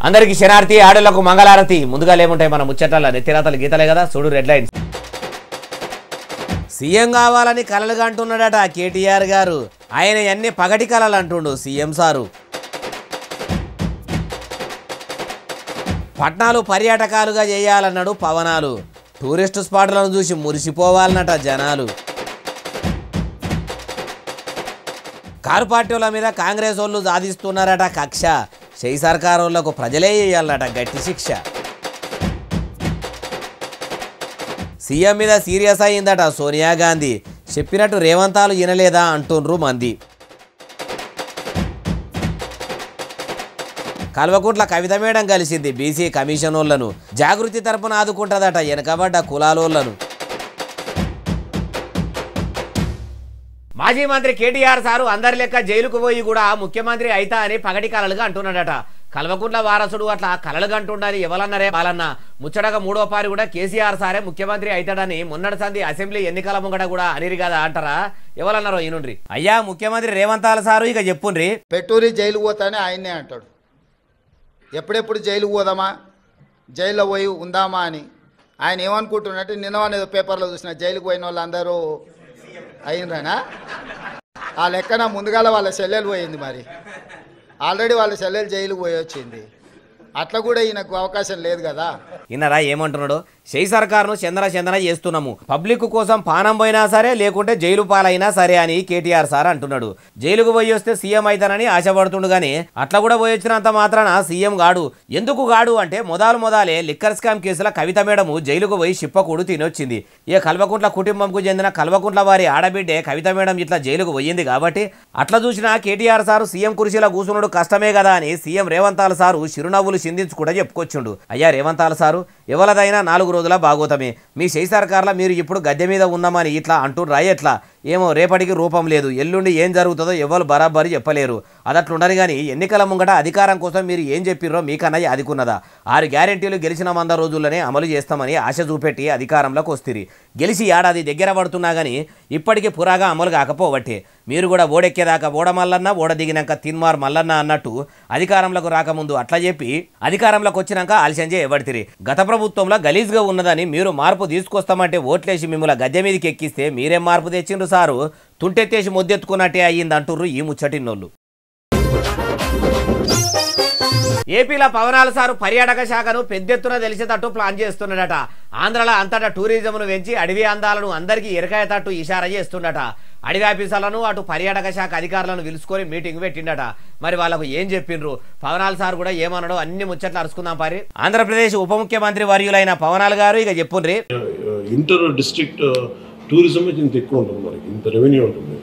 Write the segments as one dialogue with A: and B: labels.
A: అందరికి శనార్తి ఆడలకు మంగళారతి. ముందుగా ఏముంటాయి మన ముచ్చట్ల నెత్తిరాతలు గీతలే కదా, చూడు రెడ్ లైన్స్. సీఎం కావాలని కలలుగా అంటున్నాడట కేటీఆర్ గారు. ఆయన అన్ని పగటి కలలు అంటుండు సీఎం సారు. పట్నాలు పర్యాటకాలుగా చేయాలన్నాడు పవనాలు. టూరిస్టు స్పాట్లను చూసి మురిసిపోవాలన్నట జనాలు. కారు పార్టీల మీద కాంగ్రెస్ వాళ్ళు సాధిస్తున్నారట కక్ష. చేయి సర్కారులకు ప్రజలే చేయాలన్నట గట్టి శిక్ష. సీఎం మీద సీరియస్ అయిందట సోనియా గాంధీ. చెప్పినట్టు రేవంతాలు వినలేదా అంటుండ్రు మంది. కల్వకుంట్ల కవిత మేడం కలిసింది బీసీ కమిషన్ వాళ్ళను. జాగృతి తరపున ఆదుకుంటుందట వెనకబడ్డ కులాలోళ్లను. మాజీ మంత్రి కేటీఆర్ సారు అందరి లెక్క జైలుకు పోయి కూడా ముఖ్యమంత్రి అయితా అని పగటి కలలుగా అంటున్నాడట. కల్వకుంట్ల వారసుడు అట్లా కలలుగా అంటుండాలి ఎవరన్నారే వాళ్ళన్న. ముచ్చటగా మూడో పారి కూడా కేసీఆర్ సారే ముఖ్యమంత్రి అవుతాడని మొన్నటి సంది అసెంబ్లీ ఎన్నికల ముంగట కూడా అనిరి కదా అంటారా? ఎవరన్నారో ఈనుండ్రి. అయ్యా ముఖ్యమంత్రి రేవంతాల సారు ఇక చెప్పుండ్రి.
B: పెట్టూరి జైలు పోతానే ఆయన్నే అంటాడు. ఎప్పుడెప్పుడు జైలుకు పోదామా, జైల్లో పోయి ఉందామా అని ఆయన ఏమనుకుంటున్నట్టు నిన్నవానేదో పేపర్లో చూసిన జైలుకు పోయిన వాళ్ళు అందరూ అయినరానా ఆ లెక్కన ముందుగాల వాళ్ళ చెల్లెలు పోయింది. మరి ఆల్రెడీ వాళ్ళ చెల్లెలు జైలుకు పోయి వచ్చింది. అట్లా కూడా ఈయనకు అవకాశం లేదు కదా.
A: ఇన్నరా ఏమంటున్నాడు? చేయి సర్కారును చందన చేస్తున్నాము, పబ్లిక్ కోసం పానం పోయినా సరే లేకుంటే జైలు పాలైనా సరే అని కేటీఆర్ సార్ అంటున్నాడు. జైలుకు పోయి వస్తే సీఎం అవుతానని ఆశపడుతుండు గానీ అట్లా కూడా పోయి వచ్చినంత మాత్రాన సీఎం గాడు. ఎందుకు గాడు అంటే మొదలే లిక్కర్ స్కామ్ కేసుల కవిత మేడము జైలుకు పోయి చిప్పకూడు తినొచ్చింది. ఇక కల్వకుంట్ల కుటుంబంకు చెందిన కల్వకుంట్ల వారి ఆడబిడ్డే కవిత మేడం ఇట్లా జైలుకు పోయింది కాబట్టి అట్లా చూసినా కేటీఆర్ సారు సీఎం కుర్చీలో కూర్చున్నాడు కష్టమే కదా అని సీఎం రేవంతాల సారు చిరునవ్వులు చిందించు కూడా చెప్పుకొచ్చిండు. అయ్యా రేవంతాల సారు ఎవరిదైనా 4 రోజుల భాగోతమే. మీ చేయి సర్కార్లో మీరు ఇప్పుడు గద్దె మీద ఉన్నామని ఇట్లా అంటుర్రా ఎట్లా? ఏమో రేపటికి రూపం లేదు, ఎల్లుండి ఏం జరుగుతుందో ఎవరు బరాబరి చెప్పలేరు. అదట్లుండరు కానీ ఎన్నికల ముంగట అధికారం కోసం మీరు ఏం చెప్పిర్రో మీకన్నయ్య అదికున్నదా? 6 గ్యారెంటీలు గెలిచిన 100 రోజుల్లోనే అమలు చేస్తామని ఆశ చూపెట్టి అధికారంలోకి వస్తుంది. గెలిచి ఏడాది దగ్గర పడుతున్నా కానీ ఇప్పటికీ పురాగా అమలు కాకపోవట్టే. మీరు కూడా ఓడెక్కేదాకా ఓడ మల్లన్న, ఓడ దిగినాక తిన్మార్ మల్లన్న అన్నట్టు అధికారంలోకి రాకముందు అట్లా చెప్పి అధికారంలోకి వచ్చినాక ఆలస్యం చేయబడితిరి. గత ప్రభుత్వంలో గలీజ్గా ఉన్నదని మీరు మార్పు తీసుకొస్తామంటే ఓట్లేసి మిమ్మల్ని గద్దె మీదకి ఎక్కిస్తే మీరేం మార్పు తెచ్చిండ్రు సారు? తుంటెత్తేసి మొద్దెత్తుకున్నట్టే అయ్యింది అంటుర్రు ఈ ముచ్చటిన్నోళ్ళు. ఏపీలో పవనాల సారు పర్యాటక శాఖను పెద్దెత్తున తెలిసేటట్టు ప్లాన్ చేస్తున్నాడట. ఆంధ్రలో అంతటా టూరిజంను పెంచి అడవి అందాలను అందరికీ ఎరకాయతట్టు ఇషారా చేస్తుండట. అడవి ఆఫీసర్లను అటు పర్యాటక శాఖ అధికారులను పిలుచుకొని మీటింగ్ పెట్టిండట. మరి వాళ్ళకు ఏం చెప్పిండ్రు? పవనాల సార్ కూడా ఏమన్నాడో అన్ని ముచ్చట్లు అరుచుకుందాం పారి. ఆంధ్రప్రదేశ్ ఉప ముఖ్యమంత్రి వర్యులైన పవనాల గారు ఇక చెప్పుండ్రి.
C: ఇంటర్ డిస్ట్రిక్ట్ టూరిజం ఇంత ఎక్కువ ఉంటుంది, మనకి ఇంత రెవెన్యూ ఉంటుంది.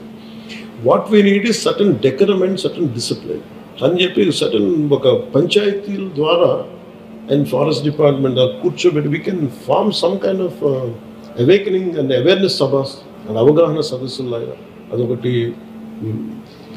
C: What we need is certain decorum and certain discipline అని చెప్పి సర్టన్ ఒక పంచాయతీల ద్వారా అండ్ ఫారెస్ట్ డిపార్ట్మెంట్ కూర్చోబెట్టి we can form some kind of awakening and awareness సభస్ అండ్ అవగాహన సదస్సులాగా అదొకటి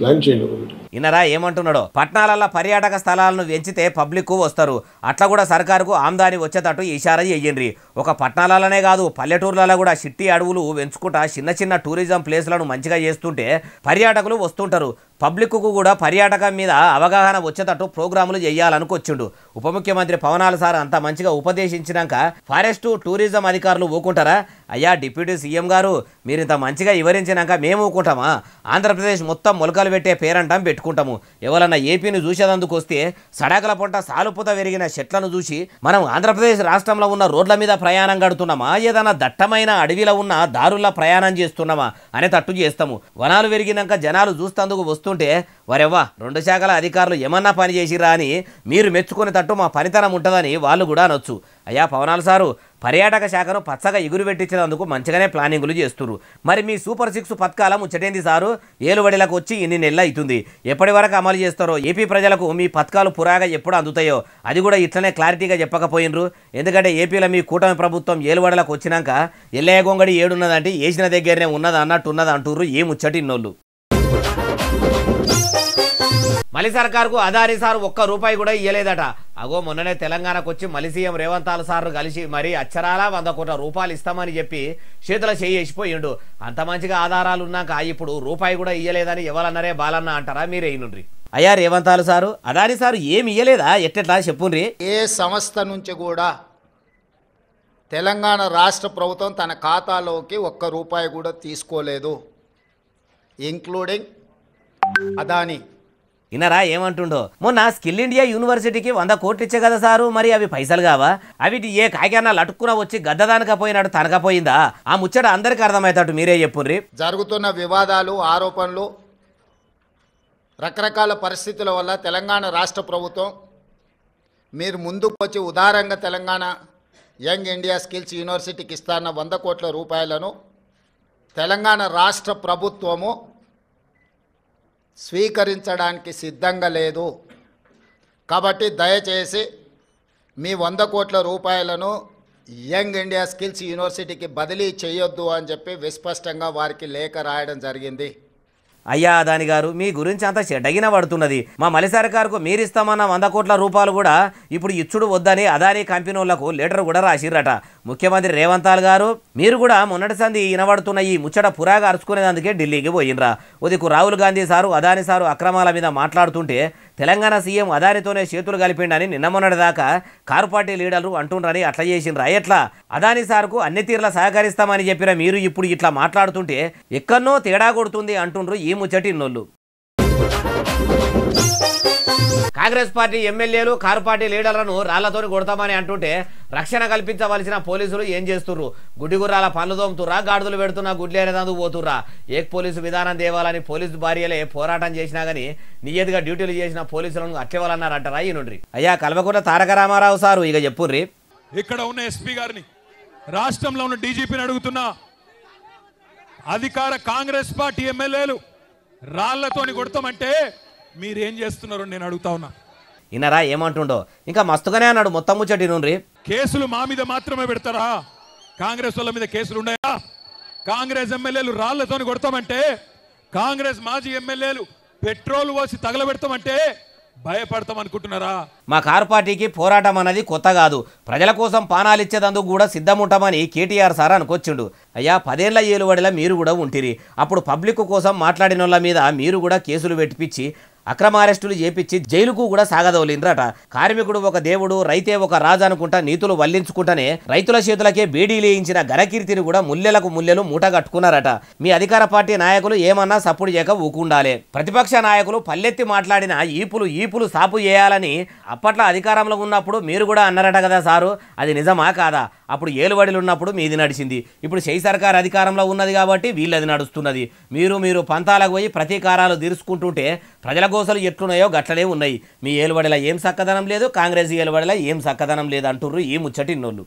C: ప్లాన్ చేయండి. ఒకటి
A: ఇన్నరా ఏమంటున్నాడో? పట్టణాలలో పర్యాటక స్థలాలను పెంచితే పబ్లిక్ వస్తారు, అట్లా కూడా సర్కారుకు ఆమ్దాని వచ్చేటట్టు ఇషారా చెయ్యండి. ఒక పట్టణాలనే కాదు పల్లెటూర్లలో కూడా చిట్టి అడవులు పెంచుకుంటా చిన్న టూరిజం ప్లేస్లను మంచిగా చేస్తుంటే పర్యాటకులు వస్తుంటారు. పబ్లిక్కు కూడా పర్యాటకం మీద అవగాహన వచ్చేటట్టు ప్రోగ్రాములు చేయాలనుకొచ్చిండు. ఉప ముఖ్యమంత్రి పవనాల సార్ అంత మంచిగా ఉపదేశించినాక ఫారెస్ట్ టూరిజం అధికారులు ఊకుంటారా? అయ్యా డిప్యూటీ సీఎం గారు మీరు ఇంత మంచిగా వివరించినాక మేము ఊకుంటామా? ఆంధ్రప్రదేశ్ మొత్తం మొలకలు పెట్టే పేరంటాం పెట్టుకుంటాము. ఎవరన్నా ఏపీని చూసేందుకు వస్తే సడాకల పొంట సాలుపుత పెరిగిన చెట్లను చూసి మనం ఆంధ్రప్రదేశ్ రాష్ట్రంలో ఉన్న రోడ్ల మీద ప్రయాణం గడుతున్నామా, ఏదైనా దట్టమైన అడవిలో ఉన్న దారుల్లో ప్రయాణం చేస్తున్నామా అనే తట్టు చేస్తాము. వనాలు పెరిగినాక జనాలు చూస్తేందుకు వస్తుంటే వరెవ్వా 2 శాఖల అధికారులు ఏమన్నా పని చేసిరా అని మీరు మెచ్చుకునేటట్టు మా పనితనం ఉంటుందని వాళ్ళు కూడా అనొచ్చు. అయ్యా పవనాల సారు పర్యాటక శాఖను పచ్చగా ఎగురు పెట్టించినందుకు మంచిగానే ప్లానింగులు చేస్తున్నారు. మరి మీ సూపర్ 6 పథకాల ముచ్చటేంది సారు? ఏలుబడిలకు వచ్చి ఇన్ని నెలలు అవుతుంది, ఎప్పటి వరకు అమలు చేస్తారో? ఏపీ ప్రజలకు మీ పథకాలు పురాగా ఎప్పుడు అందుతాయో అది కూడా ఇట్లనే క్లారిటీగా చెప్పకపోయినరు. ఎందుకంటే ఏపీలో మీ కూటమి ప్రభుత్వం ఏలుబడిలకు వచ్చినాక ఎల్లయ్య గొంగడి ఏడున్నదంటే వేసిన దగ్గరనే ఉన్నది అన్నట్టు ఉన్నది అంటుర్రు ఈ ముచ్చటిన్నోళ్ళు. మలి సర్కార్కు అదాని సార్ ఒక్క రూపాయి కూడా ఇయ్యలేదట. అగో మొన్ననే తెలంగాణకు వచ్చి మలి సీఎం రేవంత్ సార్ కలిసి మరి అచ్చరాల 100 కోట్ల రూపాయలు ఇస్తామని చెప్పి చేతుల చేసిపోయిండు. అంత మంచిగా ఆధారాలు ఉన్నాక ఇప్పుడు రూపాయి కూడా ఇయ్యలేదని ఎవరన్నారే బాలన్న అంటారా మీరే ఇనుండ్రి. అయ్యా రేవంత్ సారు అదాని సారు ఏమి ఇయ్యలేదా ఎట్టెట్లా చెప్పుండ్రి.
B: ఏ సంస్థ నుంచి కూడా తెలంగాణ రాష్ట్ర ప్రభుత్వం తన ఖాతాలోకి ఒక్క రూపాయి కూడా తీసుకోలేదు, ఇంక్లూడింగ్ అదాని.
A: ఇన్నరా ఏమంటుండో, మొన్న స్కిల్ ఇండియా యూనివర్సిటీకి 100 కోట్లు ఇచ్చే కదా సారు, మరి అవి పైసలు కావా? అవి ఏ కాయకన్నా లటుక్కున వచ్చి గద్దదానకపోయినాడు తనకపోయిందా? ఆ ముచ్చట అందరికీ అర్థమవుతాడు మీరే చెప్పుర్రి.
B: జరుగుతున్న వివాదాలు, ఆరోపణలు, రకరకాల పరిస్థితుల వల్ల తెలంగాణ రాష్ట్ర ప్రభుత్వం మీరు ముందుకు వచ్చి ఉదారంగా తెలంగాణ యంగ్ ఇండియా స్కిల్స్ యూనివర్సిటీకి ఇస్తాన్న 100 కోట్ల రూపాయలను తెలంగాణ రాష్ట్ర ప్రభుత్వము స్వీకరించడానికి సిద్ధంగా లేదు. కాబట్టి దయచేసి మీ 100 కోట్ల రూపాయలను యంగ్ ఇండియా స్కిల్స్ యూనివర్సిటీకి బదిలీ చేయొద్దు అని చెప్పి విస్పష్టంగా వారికి లేఖ రాయడం జరిగింది.
A: అయ్యా అదాని గారు మీ గురించి అంత చెడ్డగిన పడుతున్నది. మా మలి సర్కారుకు మీరిస్తామన్న 100 కోట్ల రూపాయలు కూడా ఇప్పుడు ఇచ్చుడు వద్దని అదాని కంపెనీ వాళ్లకు లెటర్ కూడా రాసిర్రట. ముఖ్యమంత్రి రేవంత్ గారు మీరు కూడా మొన్నటి సంది వినబడుతున్న ఈ ముచ్చట పురాగా అరుచుకునేందుకే ఢిల్లీకి పోయినరా. ఉదికు రాహుల్ గాంధీ సారు అదాని సారు అక్రమాల మీద మాట్లాడుతుంటే తెలంగాణ సీఎం అదానితోనే చేతులు కలిపిండని నిన్న మొన్నటిదాకా కారు పార్టీ లీడర్లు అంటుండ్రని అట్లా చేసిండ్రా. ఎట్లా అదాని సార్కు అన్ని తీర్ల సహకరిస్తామని చెప్పిన మీరు ఇప్పుడు ఇట్లా మాట్లాడుతుంటే ఎక్కడనో తేడా కొడుతుంది అంటుండ్రు ఈ ముచ్చటి నోళ్ళు. కాంగ్రెస్ పార్టీ ఎమ్మెల్యేలు కారు పార్టీ లీడర్లను రాళ్లతోని కొడతామని అంటుంటే రక్షణ కల్పించవలసిన పోలీసులు ఏం చేస్తుర్రు? గుడ్డిగుర్రాల పనులు తోముతుర్రా, గాడుదలు పెడుతున్నా గుడ్లేనేదందుకు పోతుర్రా? ఏక్ పోలీసు విధానం దేవాలని పోలీసు భార్యలే పోరాటం చేసినా గానీ నియతిగా డ్యూటీలు చేసిన పోలీసులను అట్లేవాలన్నారంటారా ఈ నుండి. అయ్యా కల్వకుంట్ల తారక రామారావు సారు ఇక చెప్పుర్రి.
D: ఇక్కడ ఉన్న ఎస్పీ గారిని, రాష్ట్రంలో ఉన్న డీజీపీని అడుగుతున్నా, అధికార కాంగ్రెస్ పార్టీ ఎమ్మెల్యేలు రాళ్లతోని కొడతామంటే మీరేం చేస్తున్నారు నేను అడుగుతా ఉన్నా.
A: ఇన్నరా ఏమంటుండో, ఇంకా మస్తుగానే అన్నాడు మొత్తం ముచ్చటి నుండి.
D: కేసులు మా మీద మాత్రమే పెడతారా? కాంగ్రెస్ వాళ్ళ మీద కేసులు ఉన్నాయా? కాంగ్రెస్ ఎమ్మెల్యేలు రాళ్లతోని కొడతామంటే, కాంగ్రెస్ మాజీ ఎమ్మెల్యేలు పెట్రోల్ పోసి తగలబెడతామంటే భయపడతాం అనుకుంటున్నారా?
A: మా కారు పార్టీకి పోరాటం అన్నది కొత్త కాదు, ప్రజల కోసం పానాలిచ్చేదందుకు కూడా సిద్ధముంటామని కేటీఆర్ సార్ అనుకొచ్చిండు. అయ్యా 10 ఏళ్ల ఏలుబడిలా మీరు కూడా ఉంటిరి. అప్పుడు పబ్లిక్ కోసం మాట్లాడిన వాళ్ళ మీద మీరు కూడా కేసులు పెట్టిపిచ్చి అక్రమ అరెస్టులు చేపించి జైలుకు కూడా సాగదోలిండ్రట. కార్మికుడు ఒక దేవుడు, రైతే ఒక రాజు అనుకుంటా నీతులు వల్లించుకుంటానే రైతుల చేతులకే బేడీలేయించిన ఘనకీర్తిని కూడా ముల్లెలకు ముల్లెలు మూట కట్టుకున్నారట. మీ అధికార పార్టీ నాయకులు ఏమన్నా సప్పుడు చేయక ఊకుండాలే. ప్రతిపక్ష నాయకులు పల్లెత్తి మాట్లాడిన ఈపులు సాపు చేయాలని అప్పట్లో అధికారంలో ఉన్నప్పుడు మీరు కూడా అన్నారట కదా సారు, అది నిజమా కాదా? అప్పుడు ఏలుబడిలు ఉన్నప్పుడు మీది నడిచింది, ఇప్పుడు షై సర్కార్ అధికారంలో ఉన్నది కాబట్టి వీళ్ళది నడుస్తున్నది. మీరు పంతాలకు పోయి ప్రతీకారాలు తీర్చుకుంటుంటే ప్రజల గోసలు ఎట్లున్నాయో గట్లనే ఉన్నాయి. మీ ఏలుబడిలా ఏం సక్కదనం లేదు, కాంగ్రెస్ ఏలుబడిలా ఏం సక్కదనం లేదు అంటుర్రు ఈ ముచ్చటిన్నోళ్ళు.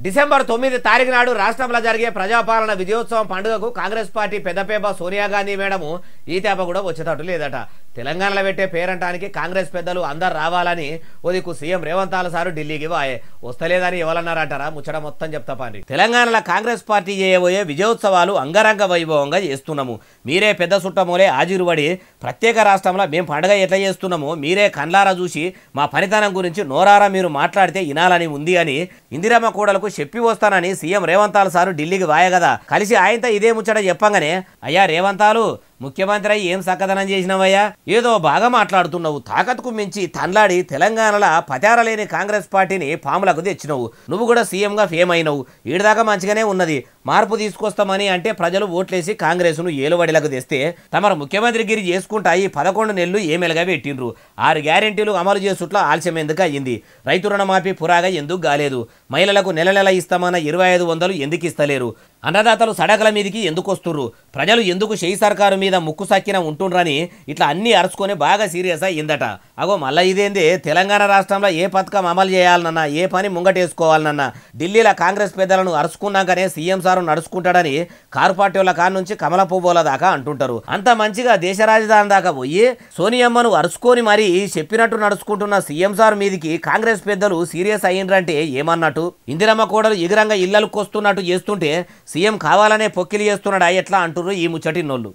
A: డిసెంబర్ 9 తారీఖు నాడు రాష్ట్రంలో జరిగే ప్రజాపాలన విజయోత్సవం పండుగకు కాంగ్రెస్ పార్టీ పెద్దపేప సోనియా గాంధీ మేడము ఈ తేప కూడా వచ్చేటట్టు లేదట. తెలంగాణలో పెట్టే పేరంటానికి కాంగ్రెస్ పెద్దలు అందరు రావాలని ఓదికు సీఎం రేవంత్ సారు ఢిల్లీకి వాయే. వస్తలేదని ఎవరన్నారంటారా? ముచ్చట మొత్తం చెప్తా పాండి. తెలంగాణలో కాంగ్రెస్ పార్టీ చేయబోయే విజయోత్సవాలు అంగరంగ వైభవంగా చేస్తున్నాము. మీరే పెద్ద సుట్టమూలే ఆజీరుబడి ప్రత్యేక రాష్ట్రంలో మేము పండుగ ఎట్లా చేస్తున్నామో మీరే కండ్లారా చూసి మా పనితనం గురించి నోరారా మీరు మాట్లాడితే వినాలని ఉంది అని ఇందిరమ్మ కూడలకు చెప్పి వస్తానని సీఎం రేవంత్ సారు ఢిల్లీకి వాయ కదా. కలిసి ఆయనతో ఇదే ముచ్చట చెప్పంగానే అయ్యా రేవంతాలు ముఖ్యమంత్రి ఏం సక్కదనం చేసినవయ్యా, ఏదో బాగా మాట్లాడుతున్నావు, తాకత్కు మించి తన్లాడి తెలంగాణలో పతారలేని కాంగ్రెస్ పార్టీని పాములకు తెచ్చినవు, నువ్వు కూడా సీఎంగా ఫేమ్ అయినవు, ఈడదాకా మంచిగానే ఉన్నది, మార్పు తీసుకొస్తామని అంటే ప్రజలు ఓట్లేసి కాంగ్రెస్ను ఏలుబడిలకు తెస్తే తమరు ముఖ్యమంత్రి గిరి చేసుకుంటా ఈ 11 నెలలు ఏమెలుగా పెట్టిండ్రు. 6 గ్యారెంటీలు అమలు చేసుట్లా ఆలస్యం ఎందుకు అయ్యింది? రైతు రుణమాఫీ పురాగా ఎందుకు కాలేదు? మహిళలకు నెల ఇస్తామన్న 2500 ఎందుకు ఇస్తలేరు? అన్నదాతలు సడకల మీదికి ఎందుకు వస్తుర్రు? ప్రజలు ఎందుకు షై సర్కారు మీద ముక్కు సక్కిన ఉంటుండ్రని ఇట్లా అన్ని అరుచుకొని బాగా సీరియస్ అయ్యిందట. అగో మళ్ళీ ఇదేంది, తెలంగాణ రాష్ట్రంలో ఏ పథకం అమలు చేయాలనన్నా ఏ పని ముంగటేసుకోవాలనన్నా ఢిల్లీలో కాంగ్రెస్ పెద్దలను అరుచుకున్నాకనే సీఎం సారు నడుచుకుంటాడని కారు పార్టీ వాళ్ళ కాడ నుంచి కమల పువ్వుల దాకా అంటుంటారు. అంత మంచిగా దేశ రాజధాని దాకా పోయి సోనియమ్మను అరుచుకొని మరీ చెప్పినట్టు నడుచుకుంటున్న సీఎం సారు మీదికి కాంగ్రెస్ పెద్దలు సీరియస్ అయ్యిండ్రంటే ఏమన్నట్టు? ఇందిరమ్మ కోడలు ఎగురంగా ఇళ్లకు వస్తున్నట్టు చేస్తుంటే సీఎం కావాలనే పొక్కిలి చేస్తున్నాడా ఎట్లా అంటుర్రు ఈ ముచ్చటిన్నోళ్ళు.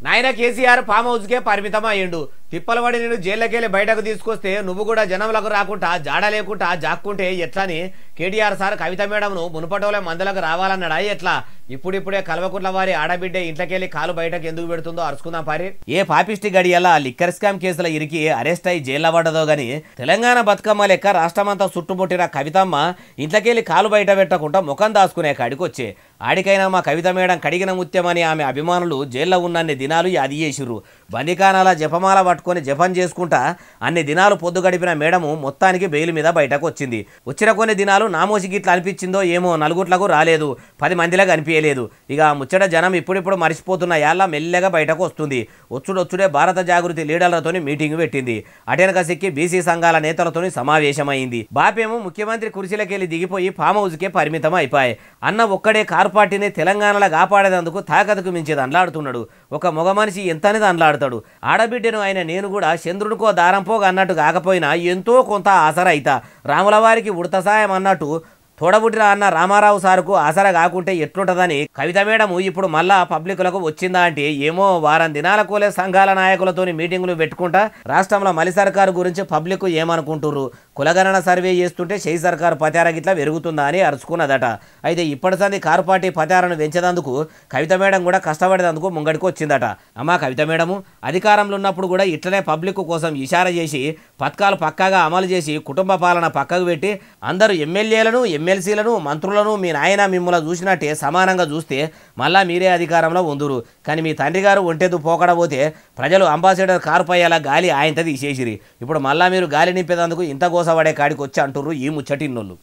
A: నాయన కేసీఆర్ ఫామ్ హౌస్కే పరిమితం అయ్యిండు. తిప్పలవాడి నేను జైల్లోకెళ్ళి బయటకు తీసుకొస్తే నువ్వు కూడా జనంలకు రాకుండా జాడ లేకుండా జాక్కుంటే ఎట్లని కేటీఆర్ సార్ కవిత మేడంను మునుపటోలే మందలకు రావాలన్నాడా ఎట్లా? ఇప్పుడిప్పుడే కల్వకుంట్ల వారి ఆడబిడ్డ ఇంట్లోకెళ్ళి కాలు బయటకు ఎందుకు పెడుతుందో అరుచుకుందాం పారి. ఏ పాపిష్టి గడియల్లా లిక్కర్ స్కామ్ కేసుల ఇరికి అరెస్ట్ అయి జైల్లో పడ్డదో గాని తెలంగాణ బతుకమ్మ లెక్క రాష్ట్రమంతా చుట్టుముట్టిన కవితమ్మ ఇంట్లోకెళ్ళి కాలు బయట పెట్టకుండా ముఖం దాచుకునే కాడికి వచ్చే. ఆడికైనా మా కవిత మేడం కడిగిన ముత్యమని ఆమె అభిమానులు జైల్లో ఉన్నన్ని దినాలు అది చేసిర్రు. బందికానాల జపమాల పట్టుకొని జపం చేసుకుంటా అన్ని దినాలు పొద్దు గడిపిన మేడము మొత్తానికి బెయిల్ మీద బయటకు వచ్చింది. వచ్చిన కొన్ని దినాలు నామోసి గిట్లా అనిపించిందో ఏమో నలుగుట్లకు రాలేదు, 10 మందిలకు అనిపించలేదు. ఇక ముచ్చట జనం ఇప్పుడిప్పుడు మరిచిపోతున్న యాళ్ళ మెల్లగా బయటకు వస్తుంది. వచ్చుడొచ్చుడే భారత జాగృతి లీడర్లతోని మీటింగ్ పెట్టింది. అటెనక సిక్కి బీసీ సంఘాల నేతలతోని సమావేశమైంది. బాపేమో ముఖ్యమంత్రి కుర్చీలకెళ్ళి దిగిపోయి ఫామ్ హౌస్కే పరిమితం అయిపోయి అన్న ఒక్కడే కారు పార్టీని తెలంగాణలో కాపాడేందుకు తాకతుకు మించేది అండ్లాడుతున్నాడు. ఒక మగ మనిషి ఎంతనేది అండ్లాడుతాడు. ఆడబిడ్డను ఆయన నేను కూడా చంద్రుడికో దారంపోగా అన్నట్టు కాకపోయినా ఎంతో కొంత ఆసరా అయితా. రాముల వారికి ఉడత సాయం అన్నట్టు తోడబుట్టిన అన్న రామారావు సార్కు ఆసరా కాకుంటే ఎట్లుంటుందని కవిత మేడం ఇప్పుడు మళ్ళా పబ్లిక్లకు వచ్చిందా అంటే ఏమో వారం దినాల కోలే సంఘాల నాయకులతోని మీటింగులు పెట్టుకుంటా రాష్ట్రంలో మలి సర్కారు గురించి పబ్లిక్ ఏమనుకుంటుర్రు, కులగణన సర్వే చేస్తుంటే షెయి సర్కారు పతార గిట్లా పెరుగుతుందా అని అరుచుకున్నదట. అయితే ఇప్పటి సంది కారు పార్టీ పతారను పెంచేందుకు కవిత మేడం కూడా కష్టపడేందుకు ముంగడికి వచ్చిందట. అమ్మా కవిత మేడము అధికారంలో ఉన్నప్పుడు కూడా ఇట్లనే పబ్లిక్ కోసం ఇషారా చేసి పథకాలు పక్కాగా అమలు చేసి కుటుంబ పాలన పక్కకు పెట్టి అందరూ ఎమ్మెల్యేలను ఎమ్మెల్సీలను మంత్రులను మీ నాయన మిమ్మల్ని చూసినట్టే సమానంగా చూస్తే మళ్ళా మీరే అధికారంలో ఉందురు. కానీ మీ తండ్రి గారు ఒంటెదు పోకడపోతే ప్రజలు అంబాసిడర్ కారు పయ్యేలా గాలి ఆయనతో తీసేసిరి. ఇప్పుడు మళ్ళా మీరు గాలి నింపేందుకు ఇంత గోసపడే కాడికి వచ్చి అంటుర్రు ఈ ముచ్చటిన్నోళ్ళు.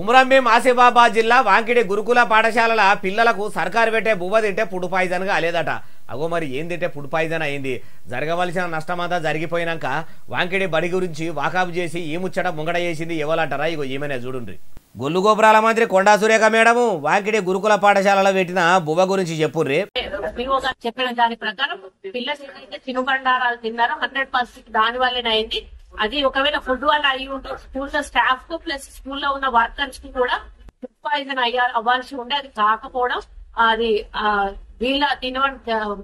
A: ఉమరంభీం ఆసిఫాబాద్ జిల్లా వాంకిడి గురుకుల పాఠశాలల పిల్లలకు సర్కారు పెట్టే బువ్వ తింటే ఫుడ్ పాయిజన్ కాలేదట. అగో మరి ఏం తింటే ఫుడ్ పాయిజన్ అయింది? జరగవలసిన నష్టమంతా జరిగిపోయినాక వాంకిడి బడి గురించి వాకాబు చేసి ఈ ముచ్చట ముంగడ చేసింది ఎవరంటారా? ఇగో ఈమెనే చూడండి. గొల్లు గోపురాల మంత్రి కొండా సురేఖ మేడము వాంకిడి గురుకుల పాఠశాలలో పెట్టిన బువ్వ గురించి చెప్పుర్రి.
E: చెప్పిన దాని ప్రకారం పిల్లలు తినుబండారాలు తిన్నారో 100% దాని వల్లనే అయింది. అది ఒకవేళ ఫుడ్ వల్ల అయ్యి ఉంటే స్కూల్లో స్టాఫ్ కు ప్లస్ స్కూల్లో ఉన్న వర్కర్స్ కి కూడా ఫుడ్ పాయిజన్ అవ్వాల్సి ఉండే, అది కాకపోవడం అది వీళ్ళ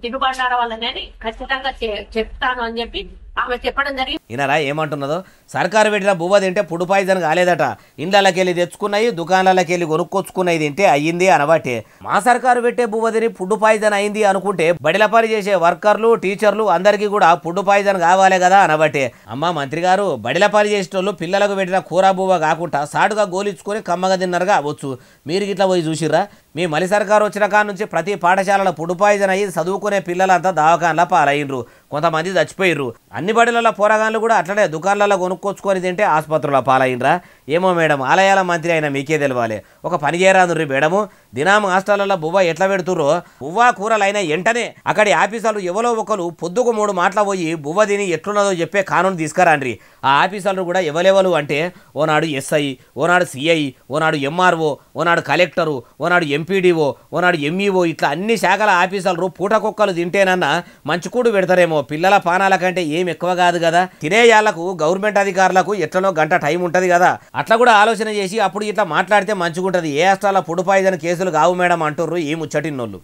E: తినుబండారం వల్లనే ఖచ్చితంగా చెప్తాను అని చెప్పి ఆమె చెప్పడం జరిగింది.
A: ఇనరా ఏమంటున్నదో? సర్కారు పెట్టిన బువ్వ తింటే ఫుడ్ పాయిజన్ కాలేదట. ఇండ్లకెళ్ళి తెచ్చుకున్నాయి, దుకాణాలకెళ్ళి కొనుక్కొచ్చుకున్నది తింటే అయ్యింది అనబట్టే. మా సర్కారు పెట్టే బువ్వ తిని ఫుడ్ పాయిజన్ అయింది అనుకుంటే బడిల పని చేసే వర్కర్లు టీచర్లు అందరికీ కూడా ఫుడ్ పాయిజన్ కావాలి కదా అనబట్టే. అమ్మ మంత్రి గారు, బడిల పని చేసేటోళ్ళు పిల్లలకు పెట్టిన కూర బువ్వ కాకుండా సాటుగా గోలించుకొని కమ్మగా తిన్నారుగా అవ్వచ్చు. మీరు గిట్లా పోయి చూసిర్రా? మీ మలి సర్కారు వచ్చిన కాడ నుంచి ప్రతి పాఠశాలలో ఫుడ్ పాయిజన్ అయ్యి చదువుకునే పిల్లలంతా దవాఖానలా పాలయ్యిండ్రు, కొంతమంది చచ్చిపోయిర్రు. అన్ని బడిలలో పోరగాన్లు కూడా అట్లనే దుకాణాలలో కొనుక్కొచ్చుకొని తింటే ఆసుపత్రుల పాలయ్యిండ్రా. ఏమో మేడం, ఆలయాల మంత్రి అయినా మీకే తెలవాలి. ఒక పని చేయరాదుర్రి మేడము, దినాము హాస్టళ్లలో బువ్వ ఎట్లా పెడుతుర్రో బువ్వ కూరలు అయినా వెంటనే అక్కడి ఆఫీసర్లు ఎవరో ఒకరు పొద్దుకు 3 మాటల పోయి బువ్వ తిని ఎట్లున్నదో చెప్పే కానూను తీసుకురాండ్రి. ఆ ఆఫీసర్లు కూడా ఎవరెవరు అంటే ఓనాడు ఎస్ఐ, ఓనాడు సిఐ, ఓనాడు ఎంఆర్ఓ, ఓనాడు కలెక్టరు, ఓనాడు ఎంపీడీఓ, ఓనాడు ఎంఈఓ, ఇట్లా అన్ని శాఖల ఆఫీసర్లు పూటకొక్కలు తింటేనన్నా మంచుకూడు పెడతారేమో. పిల్లల పానాల కంటే ఏం ఎక్కువ కాదు కదా. తినేయాళ్లకు గవర్నమెంట్ అధికారులకు ఎట్లనో గంట టైం ఉంటుంది కదా. అట్లా కూడా ఆలోచన చేసి అప్పుడు ఇట్లా మాట్లాడితే మంచిగుంటది. ఏ హాస్టల్లో ఫుడ్ పాయిజన్ కేసులు కావు మేడం అంటుర్రు ఈ ముచ్చటిన్నోళ్ళు.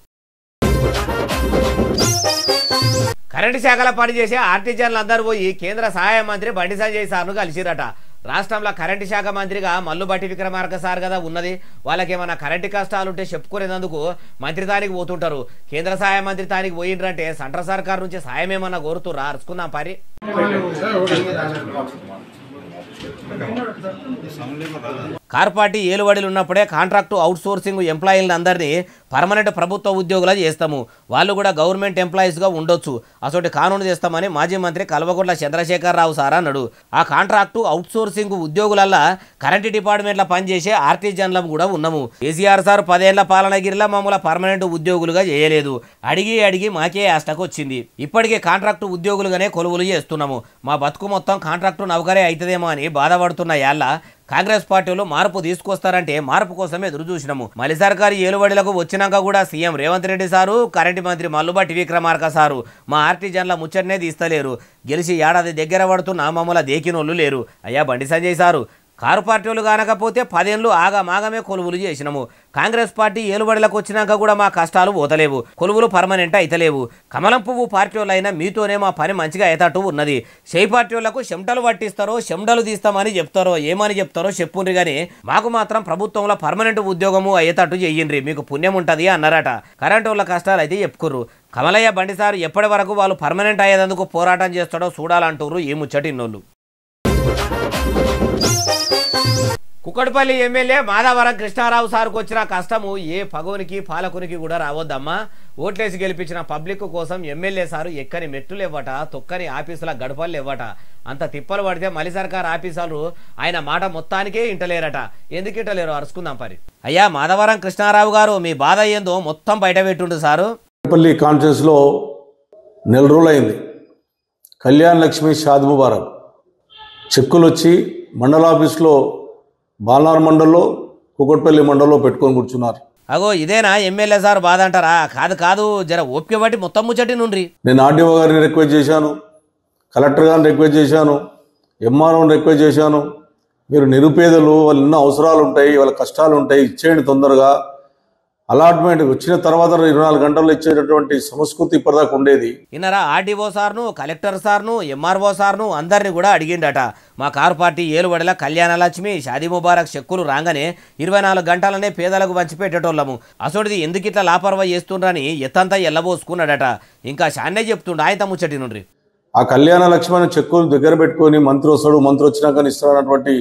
A: కరెంటు శాఖలో పనిచేసే ఆర్టిజన్లు అందరూ పోయి కేంద్ర సహాయ మంత్రి బండి సంజయ్ సార్ను కలిసిరట. రాష్ట్రంలో కరెంటు శాఖ మంత్రిగా మల్లుబట్టి విక్రమార్క సార్ కదా ఉన్నది. వాళ్ళకి ఏమైనా కరెంటు కష్టాలుంటే చెప్పుకునేందుకు మంత్రి తానికి పోతుంటారు. కేంద్ర సహాయ మంత్రి తానికి పోయిండ్రంటే సెంట్రల్ సర్కార్ నుంచి సాయం ఏమన్నా కోరుతుర్రా? అరుచుకుందాం పరి. కార్ పార్టీ ఏలుబడిలు ఉన్నప్పుడే కాంట్రాక్టు అవుట్ సోర్సింగ్ ఎంప్లాయీలను అందరినీ పర్మనెంట్ ప్రభుత్వ ఉద్యోగులు చేస్తాము, వాళ్ళు కూడా గవర్నమెంట్ ఎంప్లాయీస్గా ఉండొచ్చు, అసలు కానూను చేస్తామని మాజీ మంత్రి కల్వకుంట్ల చంద్రశేఖరరావు సార్ అన్నాడు. ఆ కాంట్రాక్టు అవుట్ సోర్సింగ్ ఉద్యోగులల్లా కరెంటు డిపార్ట్మెంట్లో పనిచేసే ఆర్టిజన్లం కూడా ఉన్నాము. కేసీఆర్ సార్ 10 ఏళ్ల పాలనగిరిలో మమ్మల్ని పర్మనెంట్ ఉద్యోగులుగా చేయలేదు. అడిగి మాకే ఆస్టకు వచ్చింది. ఇప్పటికే కాంట్రాక్టు ఉద్యోగులుగానే కొలువులు చేస్తున్నాము. మా బతుకు మొత్తం కాంట్రాక్టు నౌకరే అవుతుందేమో అని బాధపడుతున్న యాళ్ళ కాంగ్రెస్ పార్టీలో మార్పు తీసుకొస్తారంటే మార్పు కోసమే ఎదురు చూసినాము. మలి సర్కారు ఏలుబడిలకు వచ్చినాక కూడా CM Revanth Reddy sir, current మంత్రి మల్లుబట్టి విక్రమార్క సారు మా ఆర్టిజన్ల ముచ్చటనే తీస్తలేరు. గెలిచి ఏడాది దగ్గర పడుతున్న మమ్మల్ని దేకినోళ్ళు లేరు. అయ్యా బండి సంజయ్ సారు, కారు పార్టీలు కానకపోతే 10 ఏళ్ళు ఆగమాగమే కొలువులు చేసినాము. కాంగ్రెస్ పార్టీ ఏలుబడిలకు వచ్చినాక కూడా మా కష్టాలు పోతలేవు, కొలువులు పర్మనెంట్ అయితలేవు. కమలం పువ్వు పార్టీలైనా మీతోనే మా పని మంచిగా అయ్యేటట్టు ఉన్నది. చేయి పార్టీలకు చెమటలు పట్టిస్తారో చెమటలు తీస్తామని చెప్తారో ఏమని చెప్తారో చెప్పుండ్రి కానీ మాకు మాత్రం ప్రభుత్వంలో పర్మనెంట్ ఉద్యోగము అయ్యేటట్టు చెయ్యండ్రి, మీకు పుణ్యం ఉంటుంది అన్నారట. కరెంటు వాళ్ళ కష్టాలు అయితే చెప్పుకుర్రు. కమలయ్య బండి సార్ ఎప్పటి వరకు వాళ్ళు పర్మనెంట్ అయ్యేందుకు పోరాటం చేస్తాడో చూడాలంటారు ఈ ముచ్చటిన్నోళ్ళు. కుక్కడపల్లి ఎమ్మెల్యే మాధవరం కృష్ణారావు సార్కు వచ్చిన కష్టము ఏ పగోనికి పాలకునికి కూడా రావద్దమ్మా. ఓట్లేసి గెలిపించిన పబ్లిక్ కోసం ఎమ్మెల్యే సారు ఎక్కని మెట్టులు ఇవ్వట, తొక్కని ఆఫీసుల గడపలు ఇవ్వట. అంత తిప్పలు పడితే మలి సర్కార్ ఆఫీసర్లు ఆయన మాట మొత్తానికే ఇంటలేరట. ఎందుకు ఇంటలేరు అరుచుకుందాం పరి. అయ్యా మాధవరం కృష్ణారావు గారు, మీ బాధ ఏందో మొత్తం బయట పెట్టుండు సారు.
F: కుక్కడపల్లి కాన్ఫరెన్స్లో నెల రోజులైంది. కళ్యాణ్ లక్ష్మి షాద్ ముబారక్ చెక్కులు వచ్చి మండల ఆఫీస్లో బాలనార్ మండల్లో కుక్కడపల్లి మండల్లో పెట్టుకొని కూర్చున్నారు.
A: అగో ఇదేనా ఎమ్మెల్యే సార్ బాధ అంటారా? కాదు కాదు, జర ఓపిక బట్టి మొత్తం ముచ్చటి నుండి.
F: నేను ఆర్డీఓ గారిని రిక్వెస్ట్ చేశాను, కలెక్టర్ గారిని రిక్వెస్ట్ చేశాను, ఎంఆర్ఓని రిక్వెస్ట్ చేశాను. మీరు నిరుపేదలు, వాళ్ళు ఎన్నో అవసరాలు ఉంటాయి, వాళ్ళ కష్టాలు ఉంటాయి, ఇచ్చేయండి తొందరగా. అలాట్మెంట్ వచ్చిన తర్వాత 24 గంటల్లో ఇచ్చేటటువంటి సంస్కృతి ఇప్పటిదాకా ఉండేది.
A: ఇన్నరా ఆర్డీఓ సార్ను, కలెక్టర్ సార్ను, ఎంఆర్ఓ సార్ను అందరినీ కూడా అడిగిండట. మా కారు పార్టీ ఏలుబడిల కళ్యాణలక్ష్మి షాదీ ముబారక్ చెక్కులు రాగానే 24 గంటలనే పేదలకు పంచిపెట్టేటోళ్ళము. అసోడిది ఎందుకు ఇట్లా లాపర్వా చేస్తుండ్రని ఎత్తంతా ఎల్లబోసుకున్నాడట. ఇంకా షాన్నే చెప్తుండ ఆయన ముచ్చటి నుండి.
F: ఆ కళ్యాణ లక్ష్మి చెక్కులు దగ్గర పెట్టుకొని మంత్రి వస్తాడు, మంత్రి వచ్చినాక ఇస్తాడన్నటువంటి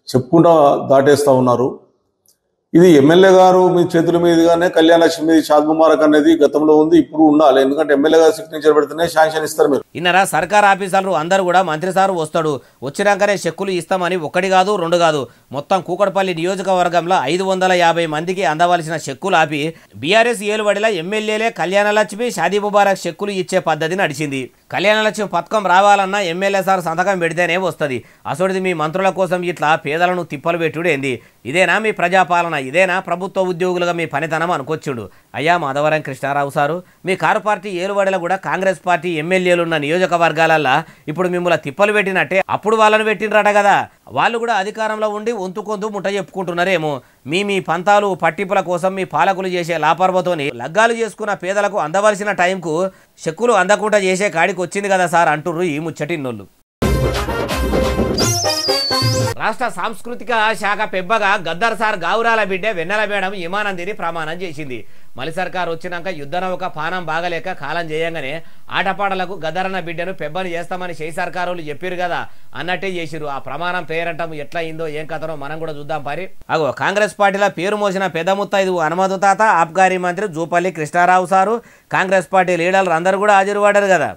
F: చెప్పుకుంటా దాటేస్తా ఉన్నారు. ఇది ఎమ్మెల్యే గారు మీ చేతుల మీదుగానే కళ్యాణ లక్ష్మి షాద్ ముబారక్ అనేది గతంలో ఉంది, ఇప్పుడు ఉండాలి. ఎందుకంటే ఎమ్మెల్యే గారు సిగ్నేచర్ పెడితేనే శాంక్షన్ ఇస్తారు. మీరు
A: ఇన్నరా సర్కార్ ఆఫీసర్లు అందరూ కూడా మంత్రి సారు వస్తాడు, వచ్చినాకనే చెక్కులు ఇస్తామని 1 కాదు 2 కాదు మొత్తం కూకట్పల్లి నియోజకవర్గంలో 550 మందికి అందవలసిన చెక్కులు ఆపి బీఆర్ఎస్ ఏలుబడిలో ఎమ్మెల్యేలే కళ్యాణ లక్ష్మి షాదీ ముబారక్ చెక్కులు ఇచ్చే పద్ధతి నడిచింది. కళ్యాణ లక్ష్మి పథకం రావాలన్నా ఎమ్మెల్యే సార్ సంతకం పెడితేనే వస్తుంది. అసోడిది మీ మంత్రుల కోసం ఇట్లా పేదలను తిప్పలు పెట్టుడేంది? ఇదేనా మీ ప్రజాపాలన? ఇదేనా ప్రభుత్వ ఉద్యోగులుగా మీ పనితనం అనుకొచ్చుడు? అయ్యా మాధవరం కృష్ణారావు సారు, మీ కారు పార్టీ ఏలుబడిలో కూడా కాంగ్రెస్ పార్టీ ఎమ్మెల్యేలున్న నియోజకవర్గాలల్లో ఇప్పుడు మిమ్మల్ని తిప్పలు పెట్టినట్టే అప్పుడు వాళ్ళని పెట్టినరట కదా. వాళ్ళు కూడా అధికారంలో ఉండి వంతుకొందు ముట్ట చెప్పుకుంటున్నారేమో. మీ పంతాలు పట్టింపుల కోసం మీ పాలకులు చేసే లాపర్వతోని లగ్గాలు చేసుకున్న పేదలకు అందవలసిన టైంకు చెక్కులు అందకుండా చేసే కాడికి వచ్చింది కదా సార్ అంటుర్రు ఈ ముచ్చటిన్నోళ్ళు. రాష్ట్ర సాంస్కృతిక శాఖ పెబ్బగా గద్దర్ సార్ గావురాల బిడ్డ వెన్నెల మేడం విమానందిని ప్రమాణం చేసింది. మలి సర్కార్ వచ్చినాక యుద్ధనౌక పానం బాగలేక కాలం చేయంగానే ఆటపాటలకు గద్దరన్న బిడ్డను పెబ్బని చేస్తామని చేయి సర్కారులు చెప్పారు కదా అన్నట్టే చేసిరు. ఆ ప్రమాణం పేరంటం ఎట్లా అయిందో ఏం కథనో మనం కూడా చూద్దాం పరి. అగో కాంగ్రెస్ పార్టీలో పేరు మోసిన పెద్ద ముత్తైదు హనుమంతు తాత, ఆబ్కారీ మంత్రి జూపల్లి కృష్ణారావు సారు, కాంగ్రెస్ పార్టీ లీడర్లు అందరూ కూడా హాజరుపడ్డారు కదా.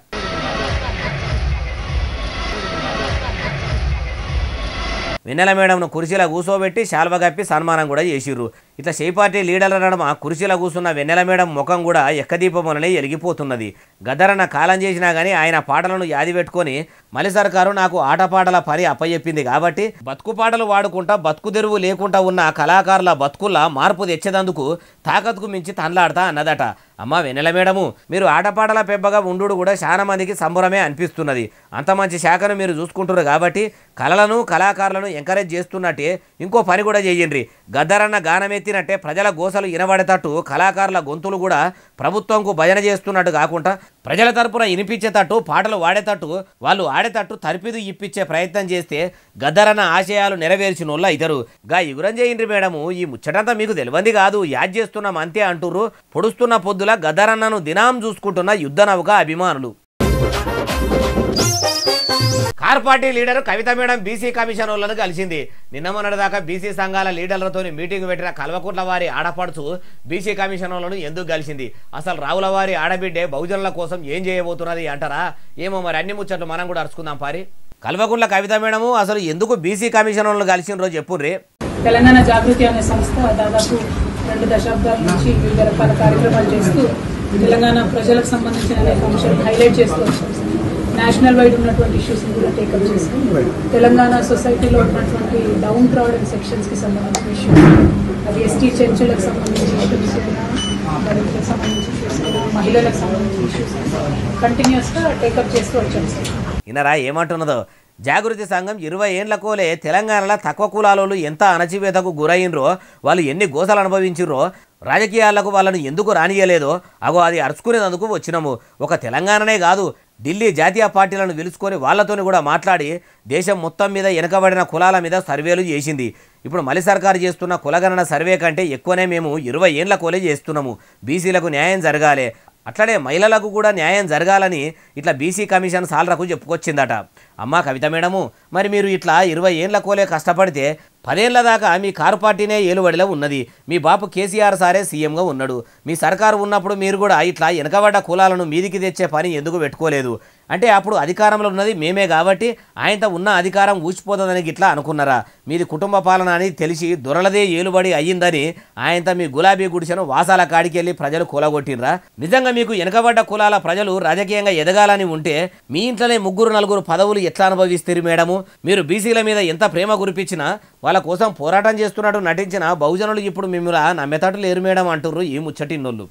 A: వెన్నెల మేడంను కుర్చీలో కూర్చోబెట్టి శాల్వ కప్పి సన్మానం కూడా చేసిర్రు. ఇట్లా చేయి పార్టీ లీడర్ల నడుమ కుర్చీలో కూర్చున్న వెన్నెల మేడం ముఖం కూడా ఎక్కదీపం వలనే ఎలిగిపోతున్నది. గద్దరన్న కాలం చేసినా కానీ ఆయన పాటలను యాది పెట్టుకొని మలి సర్కారు నాకు ఆటపాటల పని అప్పచెప్పింది కాబట్టి బతుకు పాటలు వాడుకుంటా బతుకు తెరువు లేకుండా ఉన్న కళాకారుల బతుకుల్లా మార్పు తెచ్చేదందుకు తాకత్కు మించి తన్లాడతా అన్నదట. అమ్మ వెన్నెల మేడము, మీరు ఆటపాటల పెబ్బగా ఉండు కూడా చాలా మందికి సంబరమే అనిపిస్తున్నది. అంత మంచి శాఖను మీరు చూసుకుంటున్నారు కాబట్టి కళలను కళాకారులను ఎంకరేజ్ చేస్తున్నట్టే ఇంకో పని కూడా చేయండి. గద్దరన్న గానమెత్తినట్టే ప్రజల గోసలు వినబడేటట్టు కళాకారుల గొంతులు కూడా ప్రభుత్వంకు భజన చేస్తున్నట్టు కాకుండా ప్రజల తరపున వినిపించేటట్టు పాటలు వాడేటట్టు వాళ్ళు ఆడేటట్టు తరిపిదు ఇప్పించే ప్రయత్నం చేస్తే గద్దరన్న ఆశయాలు నెరవేర్చిన వాళ్ళు ఇద్దరు. గా ఇగురం చేయండి మేడము, ఈ ముచ్చటంతా మీకు తెలియంది కాదు, యాద్ చేస్తున్నాం అంతే అంటుర్రు పొడుస్తున్న పొద్దుల గద్దరన్నను దినాం చూసుకుంటున్న యుద్ధ నౌక అభిమానులు. కార్ పార్టీ లీడర్ కవిత మేడం బీసీ కమిషన్ వాళ్ళను కలిసింది. నిన్న మొన్నటిదాకా బీసీ సంఘాల లీడర్లతో మీటింగ్ పెట్టిన కల్వకుట్ల వారి ఆడపడుచు బీసీ కమిషన్ వాళ్ళను ఎందుకు కలిసింది? అసలు రావుల వారి ఆడబిడ్డే బహుజనుల కోసం ఏం చేయబోతున్నది అంటారా? ఏమో మరి అన్ని ముచ్చట్లు మనం కూడా అరుచుకుందాం పారి. కల్వకుట్ల కవిత మేడము అసలు ఎందుకు బీసీ కమిషన్ వాళ్ళను కలిసిన రోజు చెప్పుర్రి.
G: తెలంగాణ జాగృతి అనే సంస్థ దాదాపు 2 దశాబ్దాల నుంచి వివిధ రకాల కార్యక్రమాలు చేస్తూ తెలంగాణ ప్రజలకు సంబంధించిన అనేక అంశాలు హైలైట్ చేస్తూ వచ్చాం. నేషనల్ వైడ్ ఉన్నటువంటి ఇష్యూస్ని కూడా టేకప్ చేస్తూ తెలంగాణ సొసైటీలో ఉన్నటువంటి డౌన్ ట్రాడెన్ సెక్షన్స్కి సంబంధించిన ఇష్యూస్, అది ఎస్టీ చెంచులకు సంబంధించిన ఇష్యూస్, దళితులకు సంబంధించిన ఇష్యూస్, మహిళలకు సంబంధించిన ఇష్యూస్ కంటిన్యూస్గా టేకప్ చేస్తూ వచ్చాం సార్.
A: ఇన్నరా ఏమంటున్నదో జాగృతి సంఘం 20 ఏండ్లకోలే తెలంగాణలో తక్కువ కులాలోళ్ళు ఎంత అణచివేతకు గురైనరో, వాళ్ళు ఎన్ని గోసలు అనుభవించిర్రో, రాజకీయాలకు వాళ్ళను ఎందుకు రానియలేదో అగో అది అరుచుకునేందుకు వచ్చినాము. ఒక తెలంగాణనే కాదు, ఢిల్లీ జాతీయ పార్టీలను పిలుచుకొని వాళ్ళతోని కూడా మాట్లాడి దేశం మొత్తం మీద వెనుకబడిన కులాల మీద సర్వేలు చేసింది. ఇప్పుడు మళ్ళీ సర్కారు చేస్తున్న కులగణన సర్వే కంటే ఎక్కువనే మేము 20 ఏండ్ల కోలే చేస్తున్నాము. బీసీలకు న్యాయం జరగాలి, అట్లనే మహిళలకు కూడా న్యాయం జరగాలని ఇట్లా బీసీ కమిషన్ సాలరకు చెప్పుకొచ్చిందట. అమ్మా కవిత మేడము, మరి మీరు ఇట్లా 20 ఏండ్ల కోలే కష్టపడితే 10 ఏళ్ల దాకా మీ కారు పార్టీనే ఏలుబడిలో ఉన్నది. మీ బాపు కేసీఆర్ సారే సీఎంగా ఉన్నాడు. మీ సర్కారు ఉన్నప్పుడు మీరు కూడా ఇట్లా వెనకబడ్డ కులాలను మీదికి తెచ్చే పని ఎందుకు పెట్టుకోలేదు? అంటే అప్పుడు అధికారంలో ఉన్నది మేమే కాబట్టి ఆయనతో ఉన్న అధికారం ఊచిపోతుందని ఇట్లా అనుకున్నారా? మీది కుటుంబ పాలన అని తెలిసి దొరలదే ఏలుబడి అయ్యిందని ఆయనతో మీ గులాబీ గుడిసెను వాసాల కాడికి వెళ్ళి ప్రజలు కూలగొట్టినరా? నిజంగా మీకు వెనకబడ్డ కులాల ప్రజలు రాజకీయంగా ఎదగాలని ఉంటే మీ ఇంట్లోనే 3-4 పదవులు ఎట్లా అనుభవిస్తారు మేడము? మీరు బీసీల మీద ఎంత ప్రేమ కురిపించినా వాళ్ళ కోసం పోరాటం చేస్తున్నట్టు నటించిన బహుజనులు ఇప్పుడు మిమ్మల్ని నమ్మేతట్టు లేరు మేడం అంటుర్రు ఈ ముచ్చటిన్నోళ్ళు.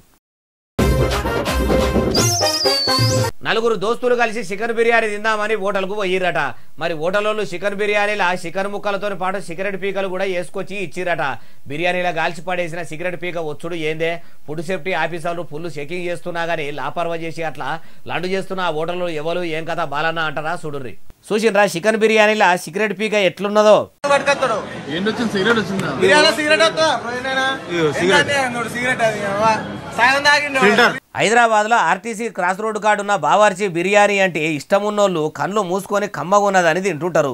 A: 4 దోస్తులు కలిసి చికెన్ బిర్యానీ తిందామని హోటల్కు పోయిరట. మరి హోటల్లో చికెన్ బిర్యానీలా చికెన్ ముక్కలతో పాటు సిగరెట్ పీకలు కూడా వేసుకొచ్చి ఇచ్చిరట. బిర్యానీలో గాల్చి పడేసిన సిగరెట్ పీక వచ్చుడు ఏందే? ఫుడ్ సేఫ్టీ ఆఫీసర్లు ఫుల్ చెకింగ్ చేస్తున్నా గానీ లాపర్వా చేసి అట్లా లండు చేస్తున్న ఆ హోటల్లో ఎవరు ఏం కథ బాలన్నా అంటారా? చూడుర్రి. చూసిండ్రా చికెన్ బిర్యానీలా సిగరెట్ పీక ఎట్లున్నదో? హైదరాబాద్లో ఆర్టీసీ క్రాస్ రోడ్డు కాడున్న బావర్చి బిర్యానీ అంటే ఇష్టమున్నోళ్ళు కళ్ళు మూసుకొని కమ్మగున్నదని తింటుంటారు.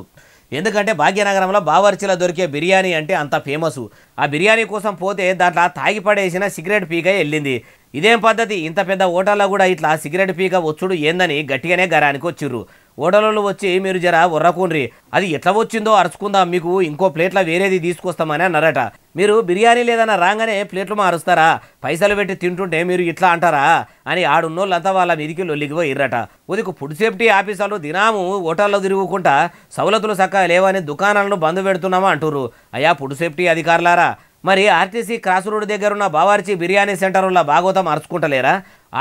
A: ఎందుకంటే భాగ్యనగరంలో బావర్చిలో దొరికే బిర్యానీ అంటే అంత ఫేమస్. ఆ బిర్యానీ కోసం పోతే దాంట్లో తాగిపడేసిన సిగరెట్ పీక వెళ్ళింది. ఇదేం పద్ధతి? ఇంత పెద్ద హోటల్లో కూడా ఇట్లా సిగరెట్ పీక వచ్చుడు ఏందని గట్టిగానే గరానికి వచ్చిర్రు. హోటల్లో వచ్చి మీరు జర ఉర్రకుండ్రి, అది ఎట్లా వచ్చిందో అరుచుకుందాం, మీకు ఇంకో ప్లేట్లో వేరేది తీసుకొస్తామని అన్నారట. మీరు బిర్యానీ లేదన్నా రాగానే ప్లేట్లు మారుస్తారా? పైసలు పెట్టి తింటుంటే మీరు ఇట్లా అంటారా అని ఆడున్నోళ్ళంతా వాళ్ళ మీదికి లొల్లికి పోయిర్రట. ఉదికు ఫుడ్ సేఫ్టీ ఆఫీసర్లు దినాము హోటల్లో తిరుగుకుంటా సవలతులు చక్కగా లేవని దుకాణాలను బంద్ పెడుతున్నామా అంటుర్రు. అయ్యా ఫుడ్ సేఫ్టీ అధికారులారా, మరి ఆర్టీసీ క్రాస్ రోడ్ దగ్గర ఉన్న బావర్చి బిర్యానీ సెంటర్ వల్ల భాగవతం అరుచుకుంటలేరా?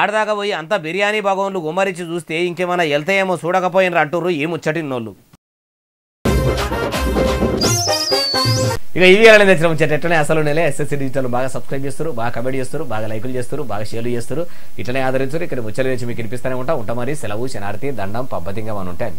A: ఆడదాకా పోయి అంత బిర్యానీ భాగంలు గుమ్మరించి చూస్తే ఇంకేమైనా వెళ్తాయేమో చూడకపోయినరు అంటుర్రు ఈ ముచ్చటిన్నోళ్ళు. ఇక ఇవి ఎలా తెచ్చిన ముచ్చట ఎట్లనే అసలు నెలే ఎస్ఎస్సీ డిజిటల్ బాగా సబ్స్క్రైబ్ చేస్తారు, బాగా కమెంట్ చేస్తారు, బాగా లైకులు చేస్తారు, బాగా షేర్లు చేస్తారు. ఇట్లనే ఆదరించారు. ఇక్కడ ముచ్చట నుంచి మీకు వినిపిస్తూనే ఉంటా మరి. సెలవు, శనార్థి, దండం, పబ్బతింగా అని ఉంటాయి.